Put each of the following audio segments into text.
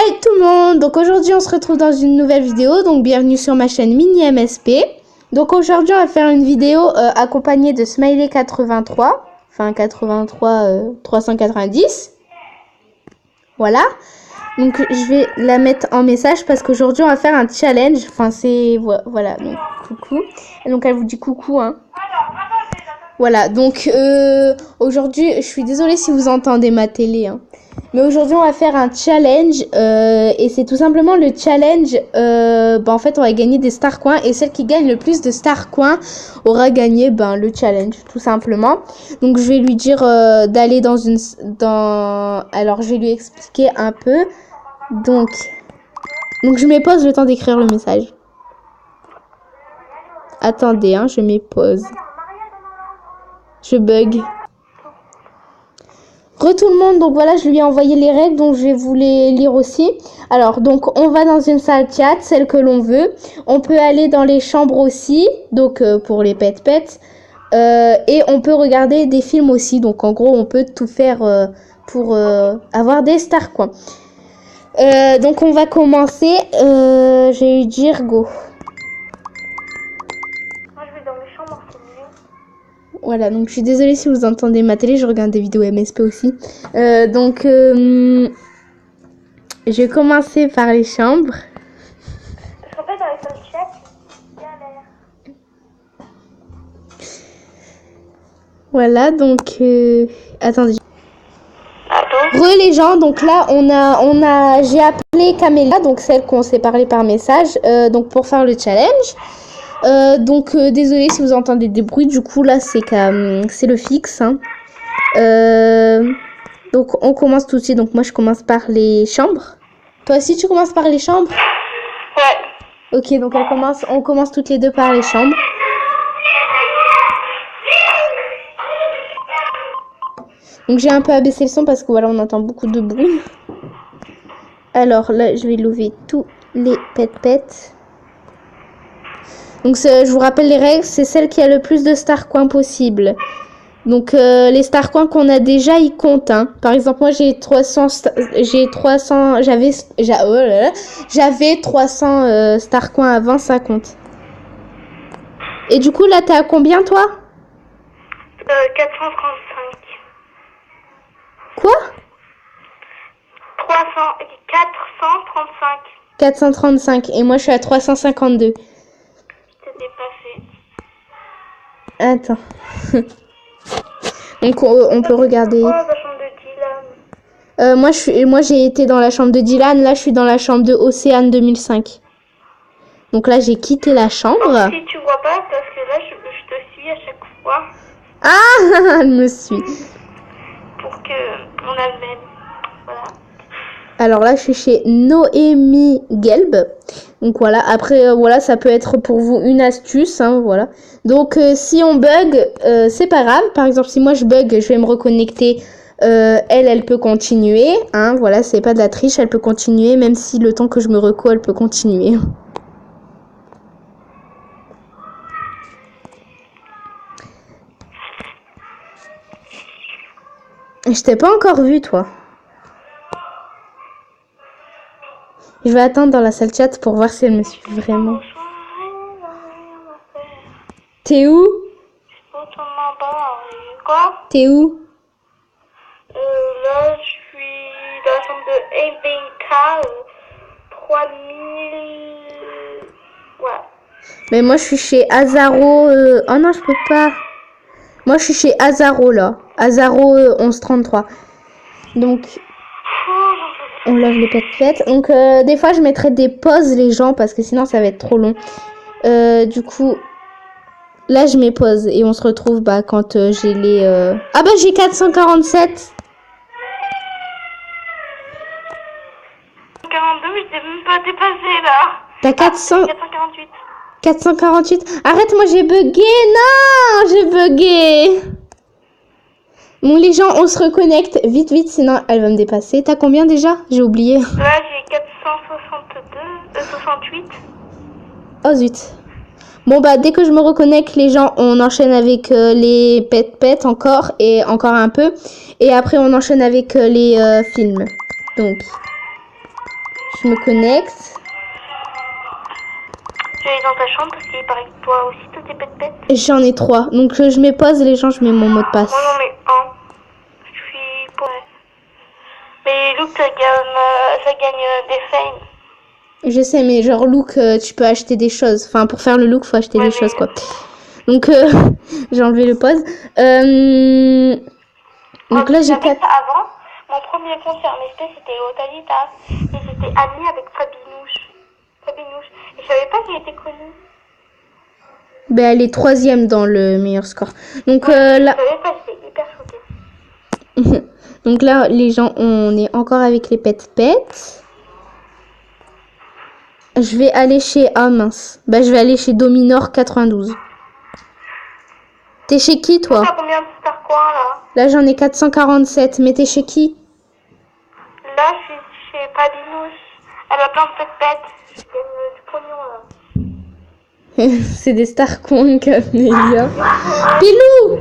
Hey tout le monde, donc aujourd'hui on se retrouve dans une nouvelle vidéo, donc bienvenue sur ma chaîne Mini MSP. Donc aujourd'hui on va faire une vidéo accompagnée de Smiley 83, enfin 83 390. Voilà, donc je vais la mettre en message parce qu'aujourd'hui on va faire un challenge, enfin c'est, voilà, donc coucou, et donc elle vous dit coucou hein. Voilà, donc aujourd'hui, je suis désolée si vous entendez ma télé, hein. Mais aujourd'hui, on va faire un challenge et c'est tout simplement le challenge. En fait, on va gagner des Star Coins et celle qui gagne le plus de Star Coins aura gagné le challenge, tout simplement. Donc, je vais lui dire d'aller alors, je vais lui expliquer un peu. Donc je mets pause le temps d'écrire le message. Attendez, hein, je mets pause. Je bug. Tout le monde, donc voilà, je lui ai envoyé les règles, donc je vais vous les lire aussi. Alors, donc on va dans une salle chat, celle que l'on veut. On peut aller dans les chambres aussi, donc pour les pet-pets. Et on peut regarder des films aussi, donc en gros, on peut tout faire pour avoir des stars, quoi. Donc on va commencer. Je vais lui dire go. Voilà, donc je suis désolée si vous entendez ma télé, je regarde des vidéos MSP aussi. Je vais commencer par les chambres. Parce qu'en fait, dans les salles chat, galère. Voilà, donc attendez. Attends. Les gens, donc là j'ai appelé Camélia, donc celle qu'on s'est parlé par message, donc pour faire le challenge. Désolée si vous entendez des bruits, du coup là c'est le fixe, hein. Donc on commence tout de suite, donc moi je commence par les chambres. Toi aussi tu commences par les chambres? Ouais. Ok, donc on commence toutes les deux par les chambres. Donc j'ai un peu abaissé le son parce que voilà, on entend beaucoup de bruit. Alors là je vais lever tous les pet-pets. Donc je vous rappelle les règles, c'est celle qui a le plus de Star Coins possible. Donc les Star Coins qu'on a déjà, ils comptent, hein. Par exemple, moi j'avais 300 Star Coins avant, ça compte. Et du coup là t'es à combien toi? 435. Quoi? 435. 435 et moi je suis à 352. Attends. Donc on peut regarder. Quoi, la chambre de Dylan? Moi j'ai été dans la chambre de Dylan, là je suis dans la chambre de Océane 2005. Donc là j'ai quitté la chambre. Si tu vois pas, parce que là je te suis à chaque fois. Ah, elle me suit. Pour que on a le même. Voilà. Alors là je suis chez Noémie Gelb. Donc voilà, après voilà, ça peut être pour vous une astuce, hein, voilà. Donc si on bug, c'est pas grave. Par exemple, si moi je bug, je vais me reconnecter. Elle peut continuer, hein, voilà, c'est pas de la triche, elle peut continuer, même si le temps que je me reco, elle peut continuer. Je t'ai pas encore vu, toi. Je vais attendre dans la salle chat pour voir si elle me suit vraiment. T'es où? Quoi? T'es où? Là, je suis dans la chambre de ABK 3000. Ouais. Mais moi, je suis chez Azaro. Oh non, je peux pas. Moi, je suis chez Azaro, là. Azaro 1133. Donc, on lave les pet-pets. Donc, des fois, je mettrai des pauses, les gens, parce que sinon, ça va être trop long. Du coup, là, je mets pause. Et on se retrouve quand j'ai les... Ah bah, j'ai 447. 42, je t'ai même pas dépassé, là. T'as 400... 448. 448. Arrête, moi, j'ai bugué. Non, j'ai bugué. Bon, les gens, on se reconnecte vite, sinon elle va me dépasser. T'as combien déjà? J'ai oublié. Là, j'ai 468. Oh zut. Bon, dès que je me reconnecte, les gens, on enchaîne avec les pet encore et encore un peu. Et après, on enchaîne avec les films. Donc. Je me connecte. Je vais aller dans ta chambre parce qu'il paraît que toi aussi, tous tes pet-pets. J'en ai 3. Donc je mets pause et les gens, je mets mon mot de passe. Moi, j'en ai un. Je suis pour. Mais Luke, ça gagne des fame. Je sais, mais genre look, tu peux acheter des choses. Enfin, pour faire le look, faut acheter des choses, quoi. Donc, j'ai enlevé le pause. Donc là, j'ai 4... Avant, mon premier compte sur MSP, c'était Otalita. Et j'étais amie avec Fabinouche. Et je savais pas qu'elle était connue. Ben, elle est 3e dans le meilleur score. Donc, Je là... savais pas, j'étais hyper choquée. Donc là, les gens, on est encore avec les pet-pets. Je vais aller chez... Ah mince. Bah, je vais aller chez Dominor 92. T'es chez qui, toi? T'as combien de Star Coin, là? Là, j'en ai 447. Mais t'es chez qui? Là, je suis chez Fabinouche. Elle a plein de pet-pets. Je gagne du pognon, là. C'est des star coins, Camélia. Pilou!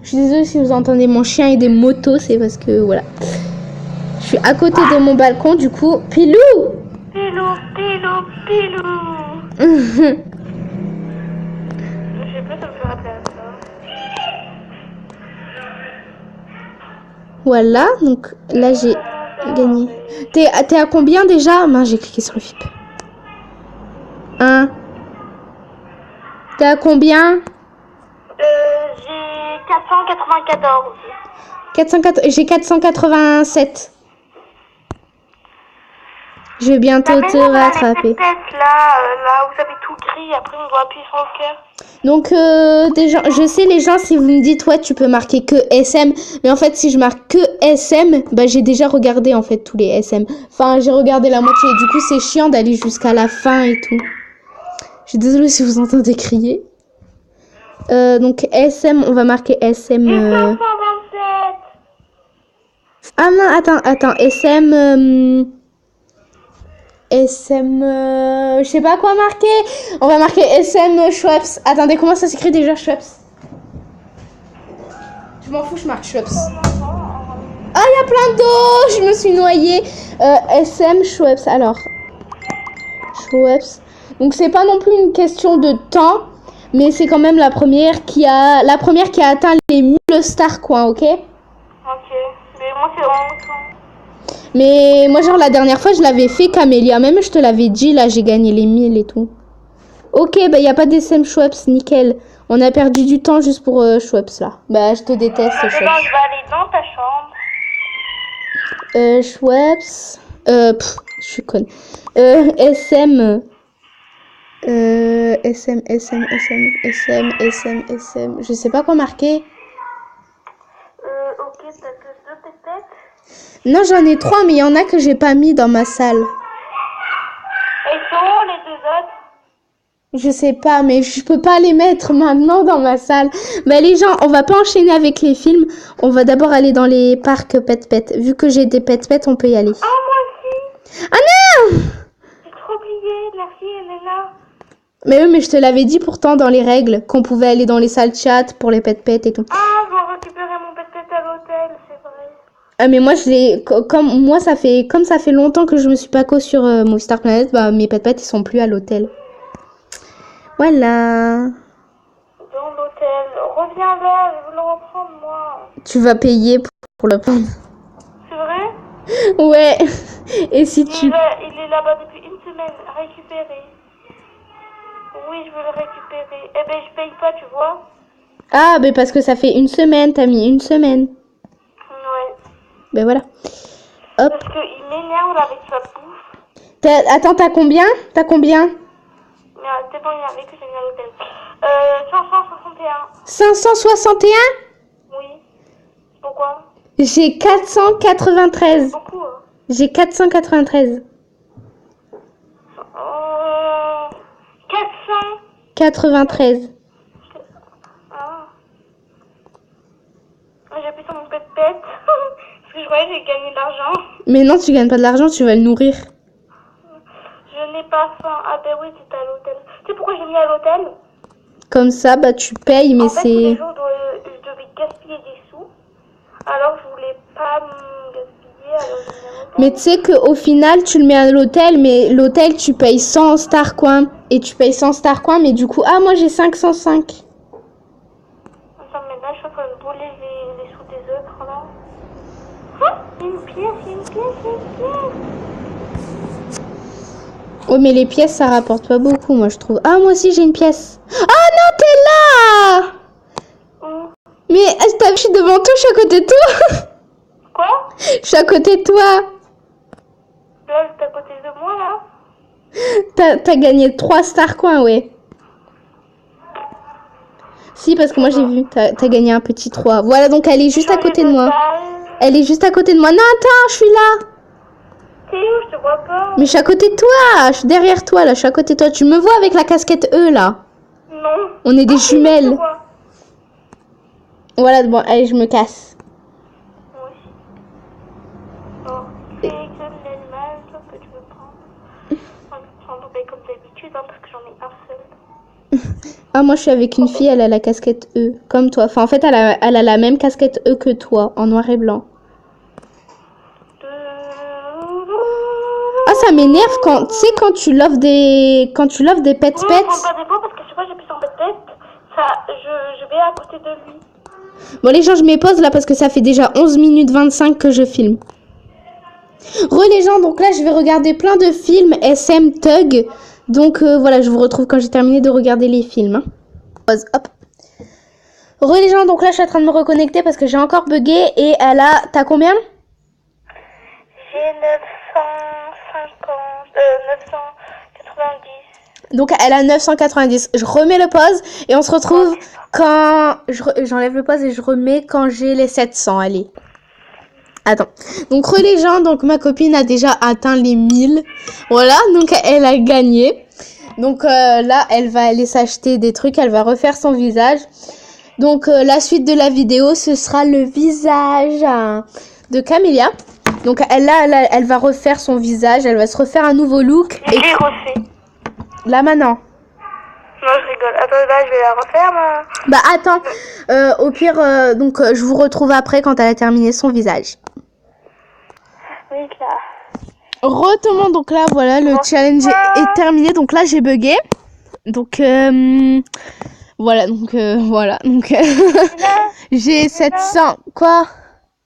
Je suis désolée si vous entendez mon chien et des motos, c'est parce que voilà. Je suis à côté de mon balcon, du coup. Pilou! Pilou. Je sais plus, ça me fait rappeler à ça. Voilà, donc là j'ai gagné. T'es à combien déjà? Mince, j'ai cliqué sur le FIP. 1. T'es à combien? J'ai 494. 404, j'ai 487. Je vais bientôt te rattraper. Là, vous avez tout gris, après on doit appuyer sur le cœur. Donc, déjà, je sais les gens, si vous me dites, ouais, tu peux marquer que SM. Mais en fait, si je marque que SM, bah, j'ai déjà regardé, en fait, tous les SM. Enfin, j'ai regardé la moitié. Du coup, c'est chiant d'aller jusqu'à la fin et tout. Je suis désolée si vous entendez crier. Donc, SM, on va marquer SM. 527. Ah non, attends, SM... SM... je sais pas quoi marquer. On va marquer SM Schweppes. Attendez, comment ça s'écrit déjà, Schweppes? Je m'en fous, je marque Schweppes. Ah, il y a plein d'eau. Je me suis noyée. SM Schweppes. Alors, Schweppes. Donc, c'est pas non plus une question de temps. Mais c'est quand même la première qui a atteint les 1000 stars, quoi, ok? Ok. Mais moi, c'est vraiment ça. Mais moi, genre, la dernière fois, je l'avais fait, Camélia. Même, je te l'avais dit, là, j'ai gagné les 1000 et tout. Ok, bah, il n'y a pas d'SM Schweppes, nickel. On a perdu du temps juste pour Schweppes, là. Bah, je te déteste, Schweppes. Je vais aller dans ta chambre. Schweppes... je suis conne. SM... SM... Je sais pas quoi marquer. Ok, t'as que 2 pet-pets. Non, j'en ai 3, mais il y en a que j'ai pas mis dans ma salle. Et sont où les 2 autres? Je sais pas, mais je peux pas les mettre maintenant dans ma salle. Bah les gens, on va pas enchaîner avec les films. On va d'abord aller dans les parcs pet-pet. Vu que j'ai des pet-pet, on peut y aller. Ah, moi aussi. Ah non! J'ai trop oublié. Merci, Elena. Mais oui, mais je te l'avais dit pourtant dans les règles qu'on pouvait aller dans les salles chat pour les pet-pet et tout. Ah, je vais récupérer mon pet-pet à l'hôtel, c'est vrai. Ah mais moi ça fait longtemps que je me suis pas co sur Movistar Planet, bah mes pet-pet ils sont plus à l'hôtel. Voilà. Dans l'hôtel. Reviens là, je veux le reprendre, moi. Tu vas payer pour le prendre. C'est vrai? Ouais. Et si tu... Il est là-bas depuis une semaine. Récupéré. Oui, je veux le récupérer. Eh ben, je paye pas, tu vois. Ah, mais parce que ça fait une semaine, t'as mis une semaine. Ouais. Ben voilà. Hop. Parce qu'il m'énerve avec sa bouffe. Attends, t'as combien? C'est bon, il y avait que j'ai mis à l'hôtel. 561. 561? Oui. Pourquoi? J'ai 493. Beaucoup, hein. J'ai 493. 400. 93. Ah. J'ai appuyé sur mon pet-pet. Parce que je croyais que j'ai gagné de l'argent. Mais non, tu gagnes pas de l'argent, tu vas le nourrir. Je n'ai pas faim. Ah ben oui, c'était à l'hôtel. Tu sais pourquoi j'ai mis à l'hôtel? Comme ça, bah tu payes, mais en fait, tous les c'est... jours, je devais gaspiller des sous. Alors, je voulais pas me gaspiller. à l'hôtel. Mais tu sais qu'au final, tu le mets à l'hôtel, mais l'hôtel, tu payes 100 Starcoin. Et tu payes 100 Starcoin, mais du coup, ah, moi j'ai 505. Attends, mais là, je suis en train de brûler les sous des autres, là. Oh, une pièce, une pièce, une pièce. Oh, mais les pièces, ça rapporte pas beaucoup, moi, je trouve. Ah, moi aussi, j'ai une pièce. Ah non, t'es là! Mais t'as vu, je suis devant toi, je suis à côté de toi. Quoi? Je suis à côté de toi. Là, t'es à côté de moi, là? T'as gagné 3 Starcoins, ouais. Si, parce que moi, j'ai vu. T'as gagné un petit 3. Voilà, donc elle est juste à côté de moi. Elle est juste à côté de moi. Non, attends, je suis là. T'es où? Je te vois pas. Mais je suis à côté de toi. Je suis derrière toi, là. Je suis à côté de toi. Tu me vois avec la casquette E, là? Non. On est des jumelles. Je te vois. Voilà, bon, allez, je me casse. Moi aussi. Bon, sélectionne l'animal que tu veux prendre. On va prendre comme d'habitude, hein, parce que j'en ai un seul. Ah, moi, je suis avec une fille, elle a la casquette E, comme toi. Enfin, en fait, elle a la même casquette E que toi, en noir et blanc. Ah, ça m'énerve quand, tu sais, quand tu l'offres des pets Non, pets. prends pas des fois parce que je sais pas, j'ai plus en tête. Ça, je vais à côté de lui. Bon, les gens, je me pose là parce que ça fait déjà 11 minutes 25 que je filme. Les gens, donc là, je vais regarder plein de films SM Tug. Donc, voilà, je vous retrouve quand j'ai terminé de regarder les films. Hein. Pause, hop. Les gens, donc là, je suis en train de me reconnecter parce que j'ai encore bugué. Et elle a... T'as combien? J'ai 990. Donc, elle a 990. Je remets le pause et on se retrouve quand... J'enlève le pause et je remets quand j'ai les 700. Allez. Attends. Donc, les gens, donc ma copine a déjà atteint les 1000. Voilà, donc elle a gagné. Donc là, elle va aller s'acheter des trucs. Elle va refaire son visage. Donc, la suite de la vidéo, ce sera le visage de Camélia. Donc, elle va refaire son visage. Elle va se refaire un nouveau look. Je l'ai refait. Là, maintenant. Non, je rigole. Attends, là, je vais la refaire, moi. Bah, attends. Au pire, donc, je vous retrouve après quand elle a terminé son visage. Oui, là. Retenons, donc là, voilà, le challenge est terminé. Donc là, j'ai bugué. Donc, voilà, donc, voilà. Donc, j'ai 700... Quoi?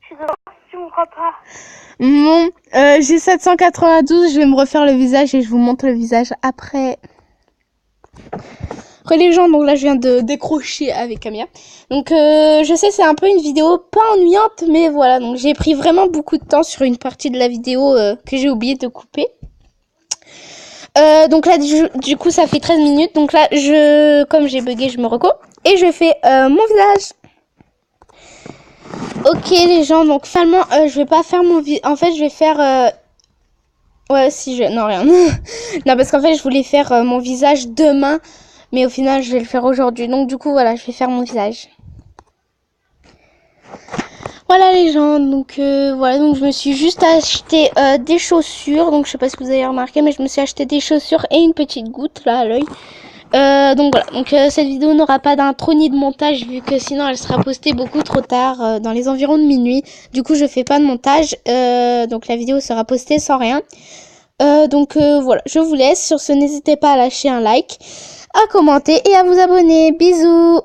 Je suis devant, tu me crois pas. Non, j'ai 792, je vais me refaire le visage et je vous montre le visage après. Les gens, donc là je viens de décrocher avec Camilla. Donc je sais c'est un peu une vidéo pas ennuyante, mais voilà, donc j'ai pris vraiment beaucoup de temps sur une partie de la vidéo que j'ai oublié de couper. Donc là du coup ça fait 13 minutes, donc là comme j'ai bugué je me reco et je fais mon visage. Ok les gens, donc finalement je vais pas faire mon visage, en fait je vais faire... Ouais si je... Non rien. Non parce qu'en fait je voulais faire mon visage demain, mais au final je vais le faire aujourd'hui, donc du coup voilà je vais faire mon visage. Voilà les gens, donc voilà, donc je me suis juste acheté des chaussures, donc je sais pas si vous avez remarqué, mais je me suis acheté des chaussures et une petite goutte là à l'œil. Donc voilà, donc cette vidéo n'aura pas d'intro ni de montage vu que sinon elle sera postée beaucoup trop tard, dans les environs de minuit. Du coup je fais pas de montage, donc la vidéo sera postée sans rien. Donc voilà, je vous laisse. Sur ce, n'hésitez pas à lâcher un like, à commenter et à vous abonner. Bisous.